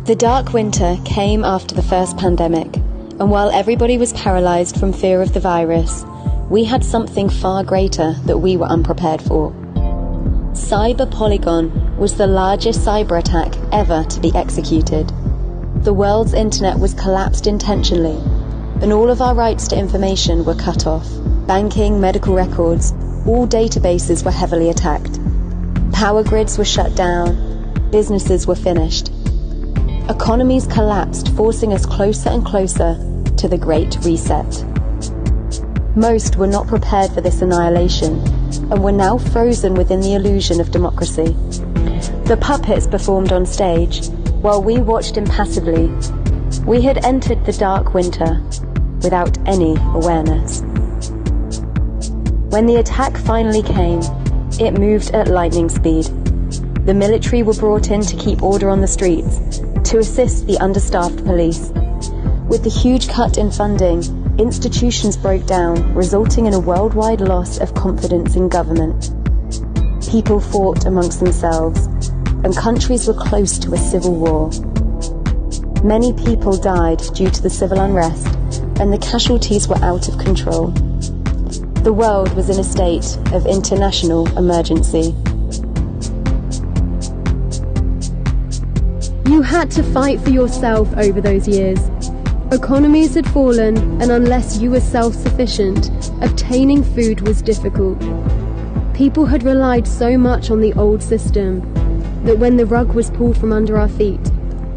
The dark winter came after the first pandemic, and while everybody was paralyzed from fear of the virus, we had something far greater that we were unprepared for. Cyber Polygon was the largest cyber attack ever to be executed. The world's internet was collapsed intentionally, and all of our rights to information were cut off. Banking, medical records, all databases were heavily attacked. Power grids were shut down, businesses were finished. Economies collapsed, forcing us closer and closer to the Great Reset. Most were not prepared for this annihilation, and were now frozen within the illusion of democracy. The puppets performed on stage, while we watched impassively. We had entered the dark winter without any awareness. When the attack finally came, it moved at lightning speed. The military were brought in to keep order on the streets, to assist the understaffed police. With the huge cut in funding, institutions broke down, resulting in a worldwide loss of confidence in government. People fought amongst themselves, and countries were close to a civil war. Many people died due to the civil unrest, and the casualties were out of control. The world was in a state of international emergency. You had to fight for yourself over those years. Economies had fallen, and unless you were self-sufficient, obtaining food was difficult. People had relied so much on the old system that when the rug was pulled from under our feet,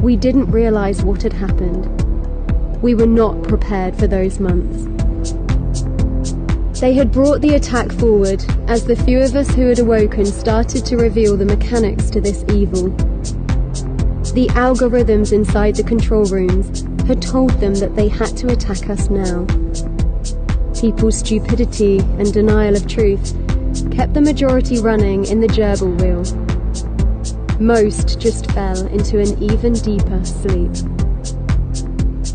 we didn't realize what had happened. We were not prepared for those months. They had brought the attack forward as the few of us who had awoken started to reveal the mechanics to this evil. The algorithms inside the control rooms had told them that they had to attack us now. People's stupidity and denial of truth kept the majority running in the gerbil wheel. Most just fell into an even deeper sleep.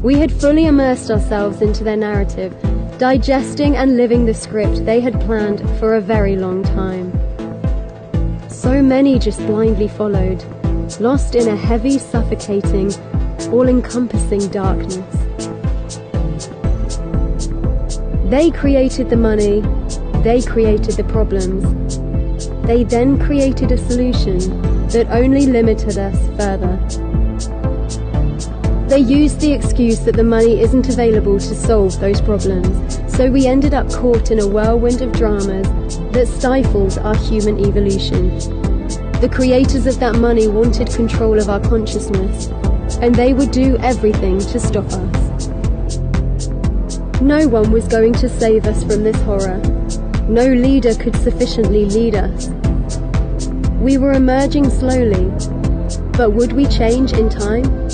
We had fully immersed ourselves into their narrative, digesting and living the script they had planned for a very long time. So many just blindly followed, lost in a heavy, suffocating, all-encompassing darkness. They created the money, they created the problems. They then created a solution that only limited us further. They used the excuse that the money isn't available to solve those problems, so we ended up caught in a whirlwind of dramas that stifled our human evolution. The creators of that money wanted control of our consciousness, and they would do everything to stop us. No one was going to save us from this horror. No leader could sufficiently lead us. We were emerging slowly, but would we change in time?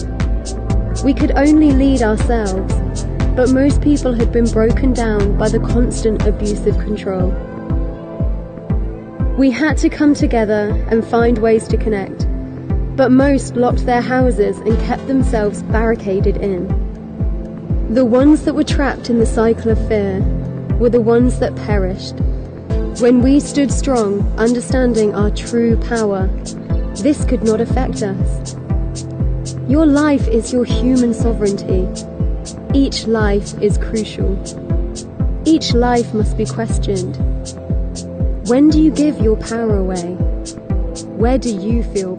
We could only lead ourselves, but most people had been broken down by the constant abuse of control. We had to come together and find ways to connect, but most locked their houses and kept themselves barricaded in. The ones that were trapped in the cycle of fear were the ones that perished. When we stood strong, understanding our true power, this could not affect us. Your life is your human sovereignty. Each life is crucial. Each life must be questioned. When do you give your power away? Where do you feel